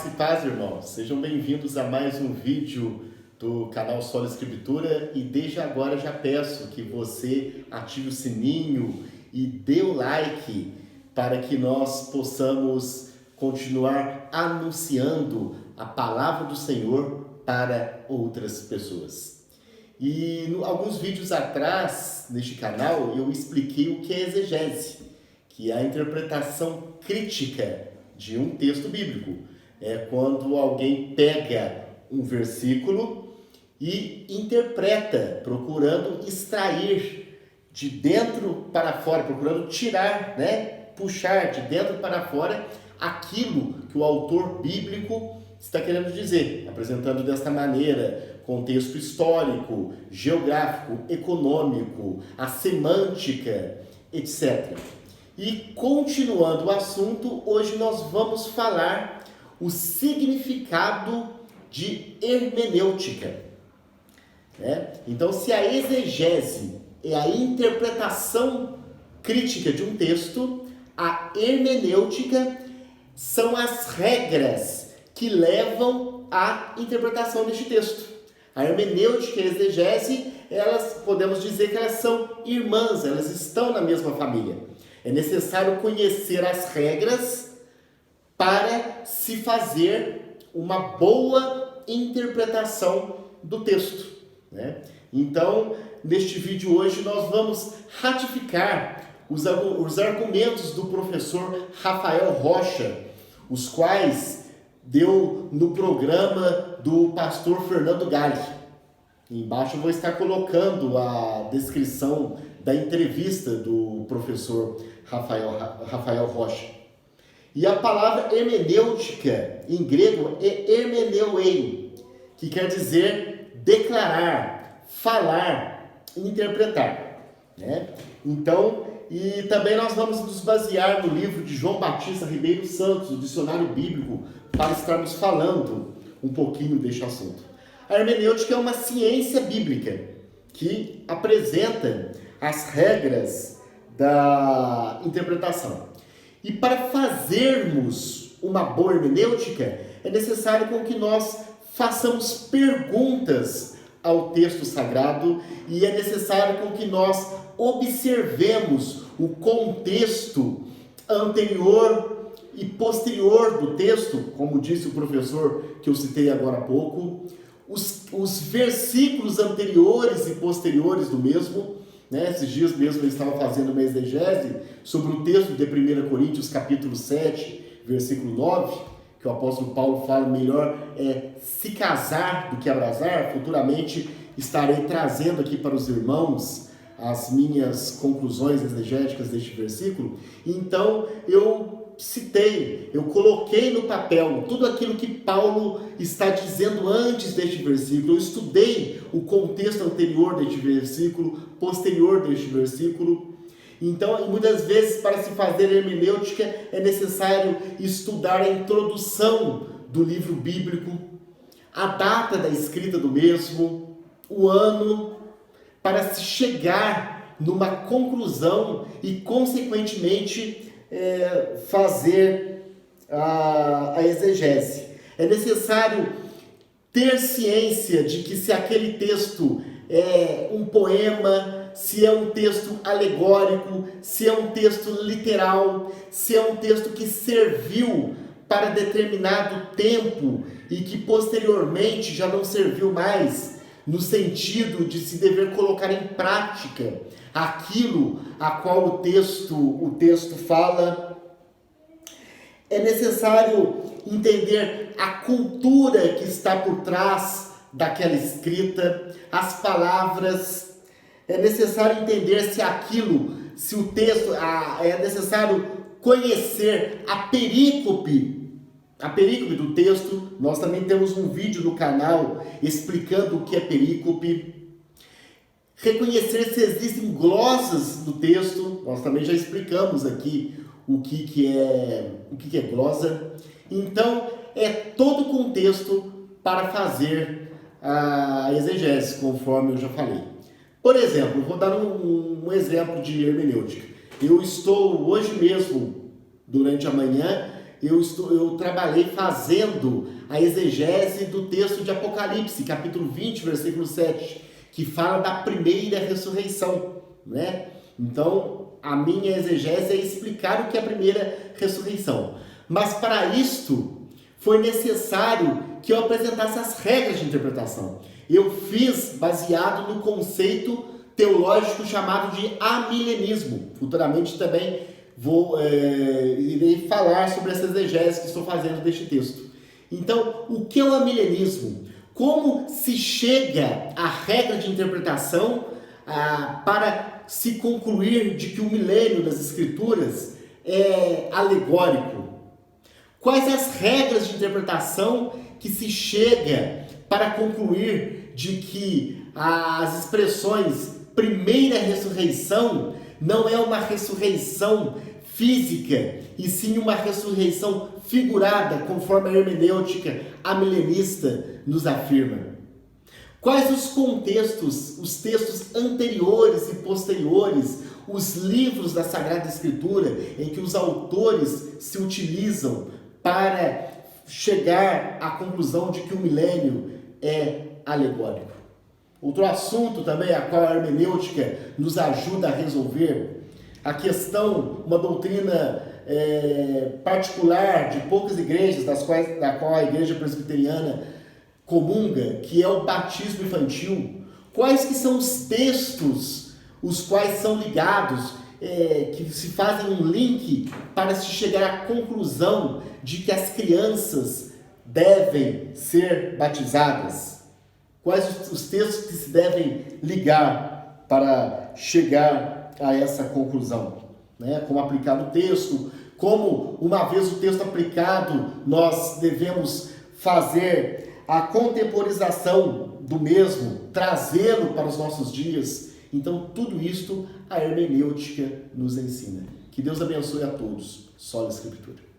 Graça e paz, irmãos. Sejam bem-vindos a mais um vídeo do canal Solo Escritura e desde agora já peço que você ative o sininho e dê o like para que nós possamos continuar anunciando a palavra do Senhor para outras pessoas. E alguns vídeos atrás, neste canal, eu expliquei o que é exegese, que é a interpretação crítica de um texto bíblico. É quando alguém pega um versículo e interpreta, procurando extrair de dentro para fora, procurando tirar, puxar de dentro para fora aquilo que o autor bíblico está querendo dizer, apresentando desta maneira contexto histórico, geográfico, econômico, a semântica, etc. E continuando o assunto, hoje nós vamos falar o significado de hermenêutica. Então, se a exegese é a interpretação crítica de um texto, a hermenêutica são as regras que levam à interpretação deste texto. A hermenêutica e a exegese, elas podemos dizer que elas são irmãs, elas estão na mesma família. É necessário conhecer as regras para se fazer uma boa interpretação do texto. Então, neste vídeo hoje, nós vamos ratificar os argumentos do professor Rafael Rocha, os quais deu no programa do pastor Fernando Galli. Embaixo eu vou estar colocando a descrição da entrevista do professor Rafael Rocha. E a palavra hermenêutica, em grego, é hermeneuein, que quer dizer declarar, falar, interpretar. Então, e também nós vamos nos basear no livro de João Batista Ribeiro Santos, o Dicionário Bíblico, para estarmos falando um pouquinho deste assunto. A hermenêutica é uma ciência bíblica que apresenta as regras da interpretação. E para fazermos uma boa hermenêutica, é necessário com que nós façamos perguntas ao texto sagrado e é necessário com que nós observemos o contexto anterior e posterior do texto, como disse o professor que eu citei agora há pouco, os versículos anteriores e posteriores do mesmo. Esses dias mesmo eu estava fazendo uma exegese sobre o texto de 1 Coríntios capítulo 7, versículo 9, que o apóstolo Paulo fala: melhor é se casar do que abrasar. Futuramente estarei trazendo aqui para os irmãos as minhas conclusões exegéticas deste versículo. Então eu coloquei no papel tudo aquilo que Paulo está dizendo antes deste versículo. Eu estudei o contexto anterior deste versículo, posterior deste versículo. Então, muitas vezes, para se fazer hermenêutica, é necessário estudar a introdução do livro bíblico, a data da escrita do mesmo, o ano, para se chegar numa conclusão e, consequentemente, fazer a exegese. É necessário ter ciência de que se aquele texto é um poema, se é um texto alegórico, se é um texto literal, se é um texto que serviu para determinado tempo e que posteriormente já não serviu mais, no sentido de se dever colocar em prática aquilo a qual o texto fala. É necessário entender a cultura que está por trás daquela escrita, as palavras. É necessário entender se o texto, é necessário conhecer a perícope do texto. Nós também temos um vídeo no canal explicando o que é perícope. Reconhecer se existem glosas no texto. Nós também já explicamos aqui o que é glosa. Então, é todo o contexto para fazer a exegese, conforme eu já falei. Por exemplo, vou dar um exemplo de hermenêutica. Eu estou hoje mesmo, durante a manhã, eu trabalhei fazendo a exegese do texto de Apocalipse, capítulo 20, versículo 7, que fala da primeira ressurreição, né? Então, a minha exegese é explicar o que é a primeira ressurreição. Mas para isto, foi necessário que eu apresentasse as regras de interpretação. Eu fiz baseado no conceito teológico chamado de amilenismo. Futuramente também irei falar sobre essa exegese que estou fazendo deste texto. Então, o que é o amilenismo? Como se chega à regra de interpretação para se concluir de que o milênio das Escrituras é alegórico? Quais as regras de interpretação que se chega para concluir de que as expressões primeira ressurreição não é uma ressurreição física, e sim uma ressurreição figurada, conforme a hermenêutica amilenista nos afirma? Quais os contextos, os textos anteriores e posteriores, os livros da Sagrada Escritura em que os autores se utilizam para chegar à conclusão de que o milênio é alegórico? Outro assunto também a qual a hermenêutica nos ajuda a resolver, a questão, uma doutrina particular de poucas igrejas, da qual a igreja presbiteriana comunga, que é o batismo infantil. Quais que são os textos os quais são ligados, que se fazem um link para se chegar à conclusão de que as crianças devem ser batizadas? Quais os textos que se devem ligar para chegar a essa conclusão? Como aplicar o texto, como, uma vez o texto aplicado, nós devemos fazer a contemporização do mesmo, trazê-lo para os nossos dias. Então, tudo isto a hermenêutica nos ensina. Que Deus abençoe a todos. Sola Escritura.